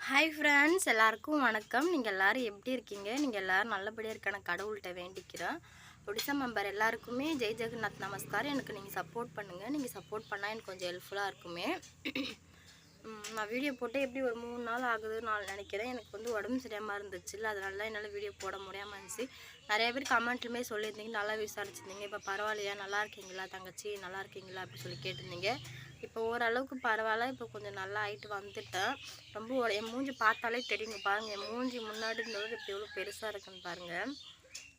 Hi friends, எல்லாருக்கும் வணக்கம். நீங்கள் எல்லோரும் எப்படி இருக்கீங்க? நீங்கள் எல்லோரும் நல்லபடியாக இருக்கான கடவுள்கிட்ட வேண்டிக்கிறேன். ஒடிசா மெம்பர் எல்லாருக்குமே ஜெய் ஜெகநாத் நமஸ்காரம். எனக்கு நீங்கள் சப்போர்ட் பண்ணுங்கள். நீங்கள் சப்போர்ட் பண்ணால் எனக்கு கொஞ்சம் ஹெல்ப்ஃபுல்லாக இருக்குமே. நான் வீடியோ போட்டு எப்படி ஒரு 3 நாள் ஆகுதுன்னு நான் நினைக்கிறேன். எனக்கு வந்து உடம்பு சரியாமல் இருந்துச்சு இல்லை, அதனால என்னால் வீடியோ போட முடியாமல் இருந்துச்சு. நிறைய பேர் கமெண்ட்லுமே சொல்லியிருந்தீங்க, நல்லா விசாரிச்சிருந்தீங்க. இப்போ பரவாயில்லையா, நல்லா இருக்கீங்களா தங்கச்சி, நல்லா இருக்கீங்களா அப்படின்னு சொல்லி கேட்டிருந்தீங்க. இப்போ ஓரளவுக்கு பரவாயில்ல, இப்போ கொஞ்சம் நல்லா ஆகிட்டு வந்துட்டேன். ரொம்ப என் மூஞ்சி பார்த்தாலே தெரியுங்க. பாருங்கள், என் மூஞ்சி முன்னாடி இருந்தது இப்போ எவ்வளோ பெருசாக இருக்குன்னு பாருங்கள்.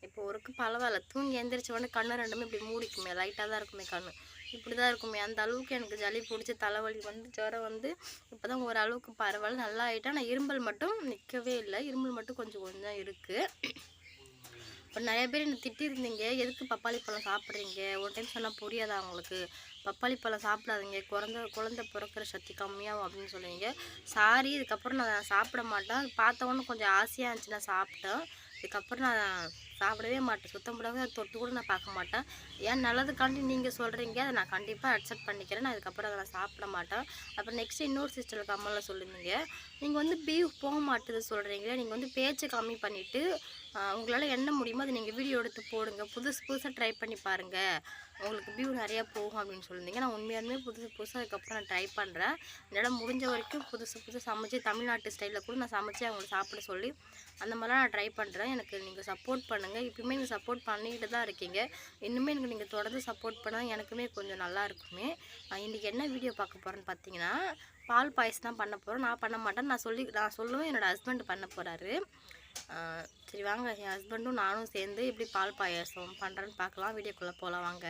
இப்போ ஒருக்கு பரவாயில்ல. தூங்கி எந்திரிச்ச உடனே கண்ணு ரெண்டுமே இப்படி மூடிக்குமே, லைட்டாக தான் இருக்குமே கண்ணு, இப்படி தான் இருக்குமே. அந்த அளவுக்கு எனக்கு ஜலி பிடிச்சி தலைவலி வந்து ஜுரம் வந்து இப்போ தான் ஓரளவுக்கு பரவாயில்ல, நல்லா ஆகிட்டேன். ஆனால் இருமல் மட்டும் நிற்கவே இல்லை, இருமல் மட்டும் கொஞ்சம் கொஞ்சம் இருக்குது. இப்போ நிறைய பேர் என்னை திட்டிருந்தீங்க, எதுக்கு பப்பாளி பழம் சாப்பிட்றீங்க, ஒரு டைம் சொன்னால் புரியாதா அவங்களுக்கு, பப்பாளி பழம் சாப்பிடாதீங்க, குழந்தை பிறக்கிற சக்தி கம்மியாகும் அப்படின்னு சொல்லுவீங்க. சாரி, இதுக்கப்புறம் நான் சாப்பிட மாட்டேன். பார்த்தவொன்னே கொஞ்சம் ஆசையாக இருந்துச்சு, நான் சாப்பிட்டேன். இதுக்கப்புறம் நான் சாப்பிடவே மாட்டேன். சுத்தம் போடாத தொட்டு கூட நான் பார்க்க மாட்டேன். ஏன் நல்லதுக்காண்டி நீங்கள் சொல்கிறீங்க, அதை நான் கண்டிப்பாக அக்செப்ட் பண்ணிக்கிறேன். நான் இதுக்கப்புறம் அதை நான் சாப்பிட மாட்டேன். அப்புறம் நெக்ஸ்ட்டு இன்னொரு சிஸ்டர் கம்மலில் சொல்லியிருந்தீங்க, நீங்கள் வந்து பீஃப் போக மாட்டுது சொல்கிறீங்களே, நீங்கள் வந்து பேச்சு கம்மி பண்ணிவிட்டு உங்களால் என்ன முடியுமோ அதை நீங்கள் வீடியோ எடுத்து போடுங்க, புதுசாக ட்ரை பண்ணி பாருங்கள், உங்களுக்கு வியூ நிறையா போகும் அப்படின்னு சொல்லியிருந்தீங்க. நான் உண்மையாலுமே புதுசாக அதுக்கப்புறம் நான் ட்ரை பண்ணுறேன். என்னால் முடிஞ்ச வரைக்கும் புதுசு சமைச்சு தமிழ்நாட்டு ஸ்டைலில் கூட நான் சமைச்சு அவங்களை சாப்பிட சொல்லி அந்த மாதிரிலாம் நான் ட்ரை பண்ணுறேன். எனக்கு நீங்கள் சப்போர்ட் பண்ணுங்கள். இப்போயுமே நீங்கள் சப்போர்ட் பண்ணிக்கிட்டு தான் இருக்கீங்க. இன்னுமே எனக்கு நீங்கள் தொடர்ந்து சப்போர்ட் பண்ணால் எனக்குமே கொஞ்சம் நல்லா இருக்குமே. இன்றைக்கி என்ன வீடியோ பார்க்க போகிறேன்னு பார்த்தீங்கன்னா, பால் பாயசம் தான் பண்ண போகிறோம். நான் பண்ண மாட்டேன், நான் சொல்லுவேன், என்னோடய ஹஸ்பண்ட் பண்ண போகிறாரு. சரி வாங்க, என் ஹஸ்பண்டும் நானும் சேர்ந்து எப்படி பால் பாயாசம் பண்ணுறேன்னு பார்க்கலாம். வீடியோக்குள்ளே போகலாம் வாங்க.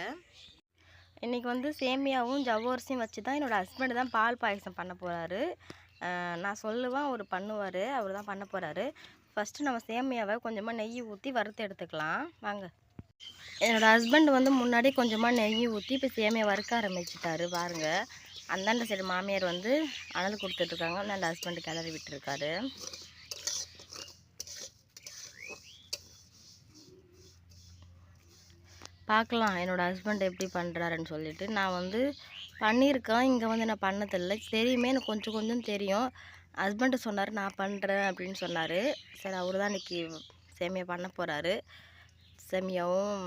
இன்றைக்கி வந்து சேமியாவும் ஜவ்வரிசியும் வச்சு தான் என்னோடய ஹஸ்பண்டு தான் பால் பாயசம் பண்ண போகிறாரு. நான் சொல்லுவேன், அவர் பண்ணுவார். அவர் தான் பண்ண போகிறாரு. ஃபஸ்ட்டு நம்ம சேமியாவை கொஞ்சமாக நெய் ஊற்றி வறுத்து எடுத்துக்கலாம் வாங்க. என்னோடய ஹஸ்பண்ட் வந்து முன்னாடி கொஞ்சமாக நெய் ஊற்றி இப்போ சேமியா வறுக்க ஆரம்பிச்சிட்டாரு பாருங்கள். அந்தாண்ட சைடு மாமியார் வந்து அனல் கொடுத்துட்ருக்காங்க, அந்த ஹஸ்பண்டு கிளறி விட்டுருக்காரு. பார்க்கலாம் என்னோடய ஹஸ்பண்ட் எப்படி பண்ணுறாருன்னு சொல்லிட்டு. நான் வந்து பண்ணியிருக்கேன், இங்கே வந்து நான் பண்ணதில்லை. தெரியுமே, எனக்கு கொஞ்சம் கொஞ்சம் தெரியும். ஹஸ்பண்டு சொன்னார் நான் பண்ணுறேன் அப்படின்னு சொன்னார். சரி, அவர் தான் இன்றைக்கி சேமியா பண்ண போகிறாரு. சேமியாவும்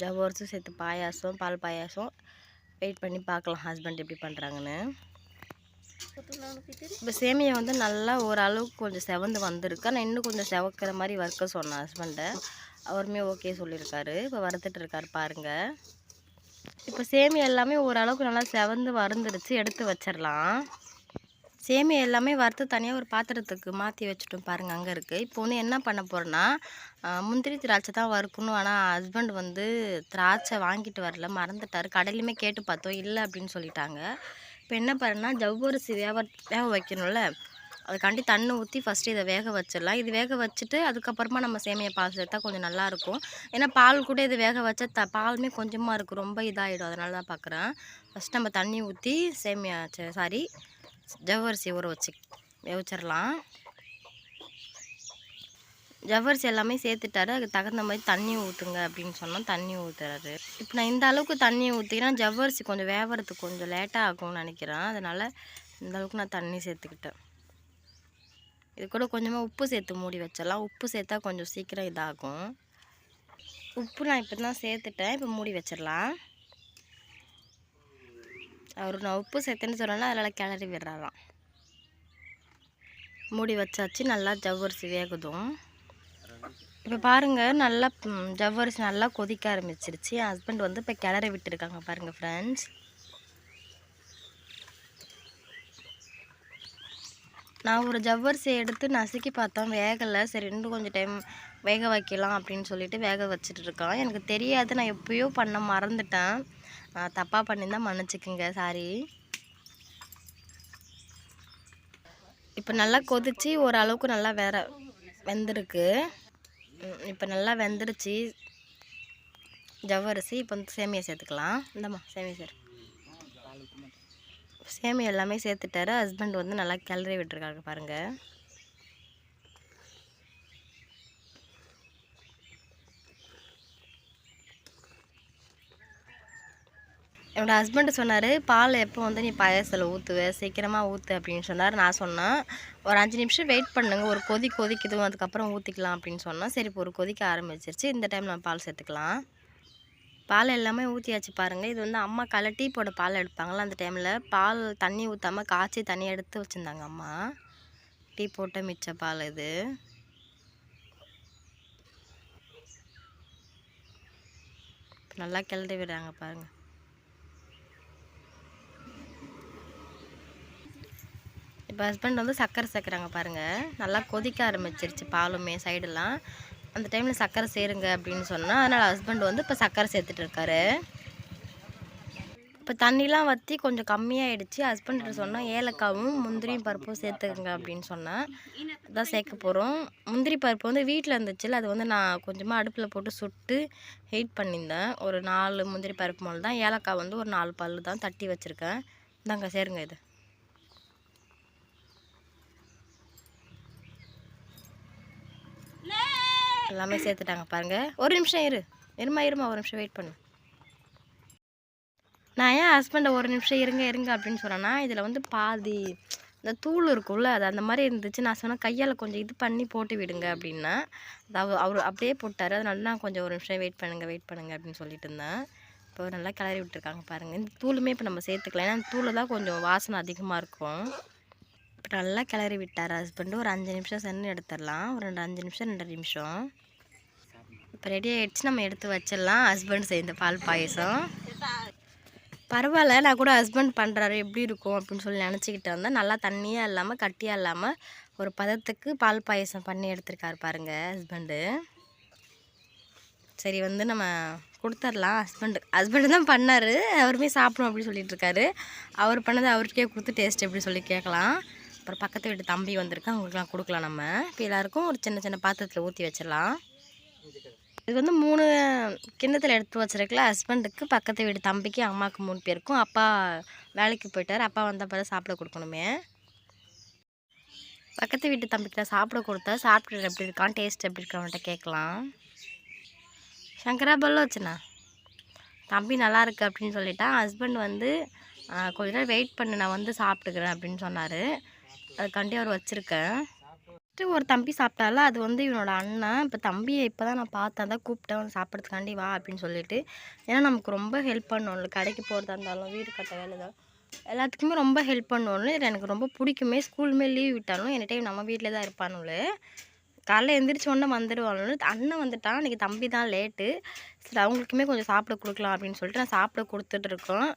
ஜவ்வரிசும் சேர்த்து பாயாசம், பால் பாயாசம். வெயிட் பண்ணி பார்க்கலாம் ஹஸ்பண்ட் எப்படி பண்ணுறாங்கன்னு. இப்போ சேமியா வந்து நல்லா ஓரளவுக்கு கொஞ்சம் செவந்து வந்திருக்கு. ஆனால் இன்னும் கொஞ்சம் செவக்கிற மாதிரி வறுக்க சொன்னேன் ஹஸ்பண்டை. அவருமே ஓகே சொல்லியிருக்காரு. இப்போ வறுத்துட்டு இருக்காரு பாருங்கள். இப்போ சேமியா எல்லாமே ஓரளவுக்கு நல்லா செவந்து வறுந்துடுச்சு, எடுத்து வச்சிடலாம். சேமியா எல்லாமே வறுத்து தனியாக ஒரு பாத்திரத்துக்கு மாற்றி வச்சுட்டோம் பாருங்கள், அங்கே இருக்குது. இப்போ வந்து என்ன பண்ண போகிறேன்னா, முந்திரி திராட்சை தான் வறுக்கணும். ஆனால் ஹஸ்பண்ட் வந்து திராட்சை வாங்கிட்டு வரல, மறந்துட்டார். கடையிலுமே கேட்டு பார்த்தோம், இல்லை அப்படின்னு சொல்லிட்டாங்க. இப்போ என்ன பண்ணேன்னா, ஜவ்வரிசி வேக வைக்கணும்ல, அதுக்காண்டி தண்ணி ஊற்றி ஃபஸ்ட்டு இதை வேக வச்சிடலாம். இது வேக வச்சுட்டு அதுக்கப்புறமா நம்ம சேமியா பால் சேர்த்தா கொஞ்சம் நல்லாயிருக்கும். ஏன்னா பால் கூட இது வேக வச்சா பாலுமே கொஞ்சமாக இருக்கும், ரொம்ப இதாகிடும். அதனால தான் பார்க்குறேன். ஃபஸ்ட் நம்ம தண்ணி ஊற்றி சேமியா ஜவ்வரிசி ஊற வேவிச்சிடலாம். ஜவ்வரிசி எல்லாமே சேர்த்துட்டாரு. அதுக்கு தகுந்த மாதிரி தண்ணி ஊற்றுங்க அப்படின்னு சொன்னோம், தண்ணி ஊற்றுறாரு. இப்போ நான் இந்த அளவுக்கு தண்ணி ஊற்றிக்கிறேன். ஜவ்வரிசி கொஞ்சம் வேவறதுக்கு கொஞ்சம் லேட்டாக ஆகும்னு நினைக்கிறேன். அதனால் இந்த அளவுக்கு நான் தண்ணி சேர்த்துக்கிட்டேன். இது கூட கொஞ்சமாக உப்பு சேர்த்து மூடி வச்சிடலாம். உப்பு சேர்த்தா கொஞ்சம் சீக்கிரம் இதாகும். உப்பு நான் இப்போ தான் சேர்த்துட்டேன். இப்போ மூடி வச்சிடலாம். நான் உப்பு சேர்த்துன்னு சொன்னேன்னா அதனால் கிளறி விடுறாராம். மூடி வச்சாச்சு, நல்லா ஜவ்வரிசி வேகுதும். இப்போ பாருங்கள், நல்லா ஜவ்வரிசி நல்லா கொதிக்க ஆரம்பிச்சிருச்சு. என் ஹஸ்பண்ட் வந்து இப்போ கிளறி விட்டுருக்காங்க பாருங்கள் ஃப்ரெண்ட்ஸ். நான் ஒரு ஜவ்வரிசியை எடுத்து நசுக்கி பார்த்தோம், வேகலை. சரி, இன்னும் கொஞ்சம் டைம் வேக வைக்கலாம் அப்படின்னு சொல்லிட்டு வேக வச்சுட்டு இருக்கேன். எனக்கு தெரியாது, நான் எப்போயோ பண்ண மறந்துட்டேன். தப்பாக பண்ணியிருந்தால் மன்னிச்சிக்கோங்க, சாரி. இப்போ நல்லா கொதித்து ஓரளவுக்கு நல்லா வெந்திருக்கு. இப்போ நல்லா வெந்துருச்சு ஜவ்வரிசி. இப்போ வந்து சேமியா சேர்த்துக்கலாம். இந்தம்மா சேமியா சேமியா எல்லாமே சேர்த்துட்டாரு. ஹஸ்பண்ட் வந்து நல்லா கிளறி விட்டுருக்காங்க பாருங்கள். என்னோடய ஹஸ்பண்டு சொன்னார், பால் எப்போ வந்து நீ பாயாசத்தில் ஊற்றுவ, சீக்கிரமாக ஊற்று அப்படின்னு சொன்னார். நான் சொன்னேன், ஒரு 5 நிமிஷம் வெயிட் பண்ணுங்க, ஒரு கொதிக்குதும் அதுக்கப்புறம் ஊற்றிக்கலாம் அப்படின்னு சொன்னேன். சரி இப்போ ஒரு கொதிக்க ஆரம்பிச்சிருச்சு, இந்த டைம் நம்ம பால் சேர்த்துக்கலாம். பால் எல்லாமே ஊற்றியாச்சு பாருங்கள். இது வந்து அம்மா காலைல டீ போட பால் எடுப்பாங்களா, அந்த டைமில் பால் தண்ணி ஊற்றாமல் காய்ச்சி தண்ணி எடுத்து வச்சுருந்தாங்க அம்மா. டீ போட்ட மிச்ச பால் இது. நல்லா கிளறி விடுறாங்க பாருங்கள். இப்போ ஹஸ்பண்ட் வந்து சர்க்கரை சேர்க்குறாங்க பாருங்கள். நல்லா கொதிக்க ஆரம்பிச்சிருச்சு பாலுமே சைடெல்லாம். அந்த டைமில் சர்க்கரை சேருங்க அப்படின்னு சொன்னால், அதனால் ஹஸ்பண்ட் வந்து இப்போ சர்க்கரை சேர்த்துட்டு இருக்காரு. இப்போ தண்ணிலாம் வற்றி கொஞ்சம் கம்மியாகிடுச்சு. ஹஸ்பண்ட்கிட்ட சொன்னால் ஏலக்காவும் முந்திரியும் பருப்பும் சேர்த்துக்குங்க அப்படின்னு சொன்னேன். அதான் சேர்க்க போகிறோம். முந்திரி பருப்பு வந்து வீட்டில் இருந்துச்சுல, அது வந்து நான் கொஞ்சமாக அடுப்பில் போட்டு சுட்டு ஹீட் பண்ணியிருந்தேன். ஒரு 4 முந்திரி பருப்பு மேலே தான். ஏலக்காய் வந்து ஒரு 4 பல் தான் தட்டி வச்சுருக்கேன். இந்தாங்க சேருங்க இது. எல்லாமே சேர்த்துட்டாங்க பாருங்கள். ஒரு நிமிஷம் இருமா ஒரு நிமிஷம் வெயிட் பண்ணு. நான் ஏன் ஹஸ்பண்டை ஒரு நிமிஷம் இருங்க அப்படின்னு சொன்னேன்னா, இதில் வந்து பாதி இந்த தூள் இருக்கும்ல, அது அந்த மாதிரி இருந்துச்சு. நான் சொன்னேன் கையால் கொஞ்சம் இது பண்ணி போட்டு விடுங்க அப்படின்னா, அது அவர் அப்படியே போட்டார். அதனால நான் கொஞ்சம் ஒரு நிமிஷம் வெயிட் பண்ணுங்க அப்படின்னு சொல்லிட்டு இருந்தேன். இப்போ நல்லா கிளறி விட்டுருக்காங்க பாருங்கள். இந்த தூளுமே இப்போ நம்ம சேர்த்துக்கலாம், ஏன்னா அந்த தூள் தான் கொஞ்சம் வாசனை அதிகமாக இருக்கும். இப்போ நல்லா கிளறி விட்டார் ஹஸ்பண்டு. ஒரு 5 நிமிஷம் சென்று எடுத்துடலாம். ஒரு 5 நிமிஷம் 2 நிமிஷம். இப்போ ரெடி ஆகிடுச்சு, நம்ம எடுத்து வச்சிடலாம். ஹஸ்பண்ட் செய்த பால் பாயசம் பரவாயில்ல. நான் கூட ஹஸ்பண்ட் பண்ணுறாரு எப்படி இருக்கும் அப்படின்னு சொல்லி நினச்சிக்கிட்டு வந்தேன். நல்லா தண்ணியாக இல்லாமல் கட்டியாக இல்லாமல் ஒரு பதத்துக்கு பால் பாயசம் பண்ணி எடுத்துருக்காரு பாருங்கள் ஹஸ்பண்டு. சரி வந்து நம்ம கொடுத்துர்லாம். ஹஸ்பண்டு தான் பண்ணார். அவருமே சாப்பிடும் அப்படின்னு சொல்லிட்டு இருக்காரு. அவர் பண்ணதை அவருக்கே கொடுத்து டேஸ்ட் எப்படி சொல்லி கேட்கலாம். அப்புறம் பக்கத்து வீட்டு தம்பி வந்திருக்கா, அவங்களுக்குலாம் கொடுக்கலாம் நம்ம. இப்போ எல்லாேருக்கும் ஒரு சின்ன சின்ன பாத்திரத்தில் ஊற்றி வச்சிடலாம். இது வந்து 3 கிண்ணத்தில் எடுத்து வச்சுருக்கல. ஹஸ்பண்டுக்கு, பக்கத்து வீடு தம்பிக்கு, அம்மாவுக்கு 3 பேருக்கும். அப்பா வேலைக்கு போயிட்டார். அப்பா வந்த பிறகு சாப்பிட கொடுக்கணுமே. பக்கத்து வீட்டு தம்பிக்கிட்ட சாப்பிட கொடுத்தா சாப்பிட்டு எப்படி இருக்கான், டேஸ்ட் எப்படி இருக்கான்ட்ட கேட்கலாம். சங்கரா பல்ல வச்சுண்ணா தம்பி நல்லா இருக்குது அப்படின்னு சொல்லிட்டான். ஹஸ்பண்ட் வந்து கொஞ்ச நேரம் வெயிட் பண்ணு, நான் வந்து சாப்பிட்டுக்கிறேன் அப்படின்னு சொன்னார். அதுக்காண்டி அவர் வச்சுருக்கேன். ஒரு தம்பி சாப்பிட்டால, அது வந்து இவனோட அண்ணன். இப்போ தம்பியை இப்போ தான் நான் பார்த்தேன், தான் கூப்பிட்டேன் வந்து சாப்பிட்றதுக்காண்டி வா அப்படின்னு சொல்லிட்டு. ஏன்னா நமக்கு ரொம்ப ஹெல்ப் பண்ணுவோம்ல, கடைக்கு போகிறதா இருந்தாலும் வீடு கட்ட வேலை தான் எல்லாத்துக்குமே ரொம்ப ஹெல்ப் பண்ணுவோம்னு எனக்கு ரொம்ப பிடிக்குமே. ஸ்கூலுமே லீவ் விட்டாலும் எனி டைம் நம்ம வீட்டில் தான் இருப்பானுல. காலைல எழுந்திரிச்சோன்னே வந்துடுவானு. அண்ணன் வந்துட்டான், இன்றைக்கி தம்பி தான் லேட்டு. சரி அவங்களுக்குமே கொஞ்சம் சாப்பிட கொடுக்கலாம் அப்படின்னு சொல்லிட்டு நான் சாப்பிட கொடுத்துட்ருக்கோம்.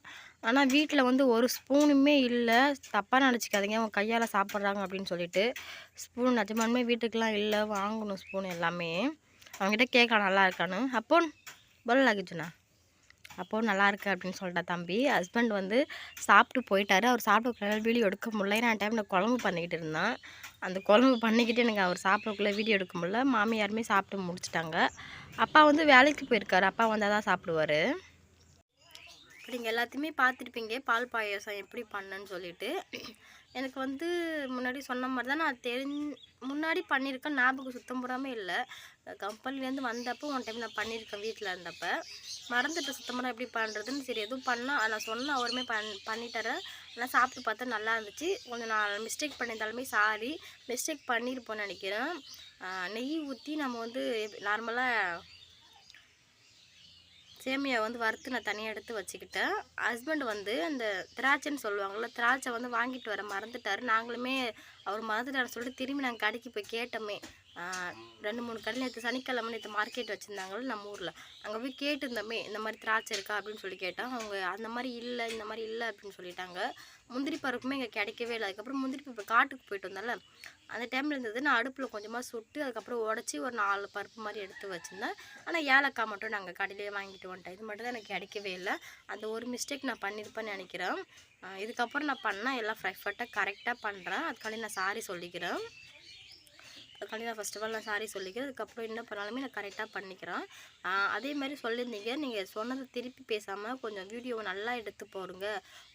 ஆனால் வீட்டில் வந்து ஒரு ஸ்பூனுமே இல்லை. தப்பாக நினச்சிக்காதீங்க, அவங்க கையால் சாப்பிட்றாங்க அப்படின்னு சொல்லிட்டு. ஸ்பூன் நிஜமானுமே வீட்டுக்கெலாம் இல்லை, வாங்கணும் ஸ்பூன் எல்லாமே. அவங்ககிட்ட கேட்கலாம் நல்லா இருக்கான்னு. அப்போ பல் ஆகிச்சுண்ணா அப்போ நல்லா இருக்குது அப்படின்னு சொல்லிட்டா தம்பி. ஹஸ்பண்ட் வந்து சாப்பிட்டு போயிட்டார். அவர் சாப்பிட்டு வீடியோ எடுக்க முடியல. ஏன்னா டைமில் குழம்பு பண்ணிக்கிட்டு இருந்தான். அந்த குழம்பு பண்ணிக்கிட்டு எனக்கு அவர் சாப்பிடக்குள்ளே வீடியோ எடுக்க முடியல. மாமியாருமே சாப்பிட்டு முடிச்சிட்டாங்க. அப்பா வந்து வேலைக்கு போயிருக்காரு. அப்பா வந்தால் தான் சாப்பிடுவார். இப்போ நீங்கள் எல்லாத்தையுமே பார்த்துருப்பீங்க பால் பாயாசம் எப்படி பண்ணேன்னு சொல்லிட்டு. எனக்கு வந்து முன்னாடி சொன்ன மாதிரி தான் நான் முன்னாடி பண்ணியிருக்கேன். ஞாபகம் சுத்தம் பூராமல் இல்லை. கம்பெனிலேருந்து வந்தப்போ ஒன் டைம் நான் பண்ணியிருக்கேன் வீட்டில் இருந்தப்போ. மறந்துட்டு சுத்தமாக எப்படி பண்ணுறதுன்னு. சரி எதுவும் பண்ணால் நான் சொன்னேன், அவருமே பண்ணிட்டாரு. ஆனால் சாப்பிட்டு பார்த்தா நல்லா இருந்துச்சு. கொஞ்சம் நான் மிஸ்டேக் பண்ணியிருந்தாலுமே சாரி. மிஸ்டேக் பண்ணியிருப்போன்னு நினைக்கிறேன். நெய் ஊற்றி நம்ம வந்து நார்மலாக சேமியா வந்து வறுத்து நான் தனியாக எடுத்து வச்சுக்கிட்டேன். ஹஸ்பண்ட் வந்து அந்த திராட்சைன்னு சொல்லுவாங்கள்ல, திராட்சை வந்து வாங்கிட்டு வர மறந்துட்டார். நாங்களுமே அவர் மறந்துட்டாருன்னு சொல்லிட்டு திரும்பி நாங்கள் கடைக்கு போய் கேட்டோமே. 2-3 கடை நேற்று சனிக்கிழமை நேற்று மார்க்கெட் வச்சுருந்தாங்கள்ல நம்ம ஊரில், அங்கே போய் கேட்டிருந்தோமே இந்த மாதிரி திராட்சை இருக்கா அப்படின்னு சொல்லி கேட்டோம். அவங்க அந்த மாதிரி இல்லை, இந்த மாதிரி இல்லை அப்படின்னு சொல்லிட்டாங்க. முந்திரி பருப்புமே இங்கே கிடைக்கவே இல்லை. அதுக்கப்புறம் முந்திரி பருப்பு காட்டுக்கு போயிட்டு வந்தால அந்த டைமில் இருந்தது. நான் அடுப்பில் கொஞ்சமாக சுட்டு அதுக்கப்புறம் உடச்சி ஒரு 4 பருப்பு மாதிரி எடுத்து வச்சுருந்தேன். ஆனால் ஏலக்காய் மட்டும் நாங்கள் கடையிலே வாங்கிட்டு வந்துட்டோம். இது மட்டும் தான் எனக்கு கிடைக்கவே இல்லை. அந்த ஒரு மிஸ்டேக் நான் பண்ணியிருப்பேன்னு நினைக்கிறேன். இதுக்கப்புறம் நான் பண்ணால் எல்லாம் பர்ஃபெக்டாக கரெக்டாக பண்ணுறேன். அதுக்காண்டி நான் சாரி சொல்லிக்கிறேன். அதுக்காண்டி நான் ஃபர்ஸ்ட் ஆஃப் ஆல் நான் சாரி சொல்லிக்கிறேன். அதுக்கப்புறம் என்ன பண்ணாலுமே நான் கரெக்டாக பண்ணிக்கிறேன். அதே மாதிரி சொல்லியிருந்தீங்க, நீங்கள் சொன்னதை திருப்பி பேசாமல் கொஞ்சம் வீடியோவை நல்லா எடுத்து போடுங்க.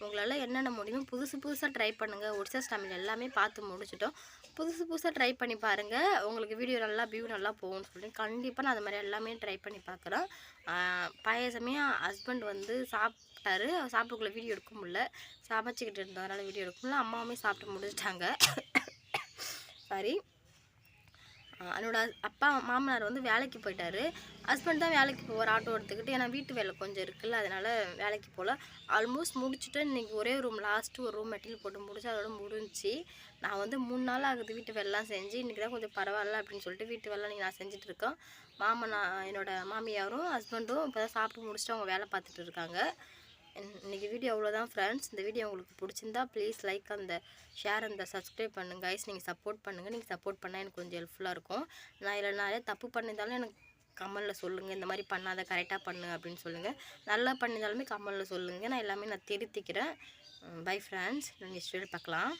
உங்களால் என்னென்ன முடியுமோ புதுசாக ட்ரை பண்ணுங்கள். ஒடிசாஸ் தமிழ் எல்லாமே பார்த்து முடிச்சிட்டோம். புதுசாக ட்ரை பண்ணி பாருங்கள். உங்களுக்கு வீடியோ நல்லா வியூ நல்லா போகும்னு சொல்லி கண்டிப்பாக நான் அது மாதிரி எல்லாமே ட்ரை பண்ணி பார்க்குறேன். பாயாசமே ஹஸ்பண்ட் வந்து சாப்பிட்டாரு. சாப்பிடக்குள்ள வீடியோ எடுக்க முடியல, சமைச்சிக்கிட்டு இருந்ததுனால வீடியோ எடுக்க முடியல. அம்மாவுமே சாப்பிட்டு முடிச்சிட்டாங்க. சாரி. என்னோட அப்பா மாமனார் வந்து வேலைக்கு போயிட்டாரு. ஹஸ்பண்ட் தான் வேலைக்கு போவார் ஆட்டோ எடுத்துக்கிட்டு. ஏன்னா வீட்டு வேலை கொஞ்சம் இருக்குல்ல, அதனால் வேலைக்கு போகல. ஆல்மோஸ்ட் முடிச்சுட்டு இன்றைக்கி ஒரே ரூம் லாஸ்ட்டு ஒரு ரூம் மெட்டீரியல் போட்டு முடிச்சு அதோட முடிஞ்சிச்சு. நான் வந்து 3 நாள் ஆகுது வீட்டு வேலைலாம் செஞ்சு. இன்றைக்கி தான் கொஞ்சம் பரவாயில்ல அப்படின்னு சொல்லிட்டு வீட்டு வேலை இன்றைக்கி நான் செஞ்சிட்ருக்கேன். என்னோட மாமியாரும் ஹஸ்பண்டும் இப்போ தான் சாப்பிட்டு முடிச்சுட்டு அவங்க வேலை பார்த்துட்டு இருக்காங்க. இன்றைக்கி வீடியோ அவ்வளோதான் ஃப்ரெண்ட்ஸ். இந்த வீடியோ உங்களுக்கு பிடிச்சிருந்தா ப்ளீஸ் லைக் அந்த ஷேர் அந்த சப்ஸ்கிரைப் பண்ணுங்கள் கைஸ். நீங்கள் சப்போர்ட் பண்ணுங்கள். நீங்கள் சப்போர்ட் பண்ணால் எனக்கு கொஞ்சம் ஹெல்ப்ஃபுல்லாக இருக்கும். நான் இதில் நிறைய தப்பு பண்ணியிருந்தாலும் எனக்கு கமெண்டில் சொல்லுங்கள். இந்த மாதிரி பண்ணாத, கரெக்டாக பண்ணு அப்படின்னு சொல்லுங்கள். நல்லா பண்ணியிருந்தாலுமே கமெண்டில் சொல்லுங்கள். நான் எல்லாமே நான் திருத்திக்கிறேன். Bye friends. நெக்ஸ்ட் வீடியோ பார்க்கலாம்.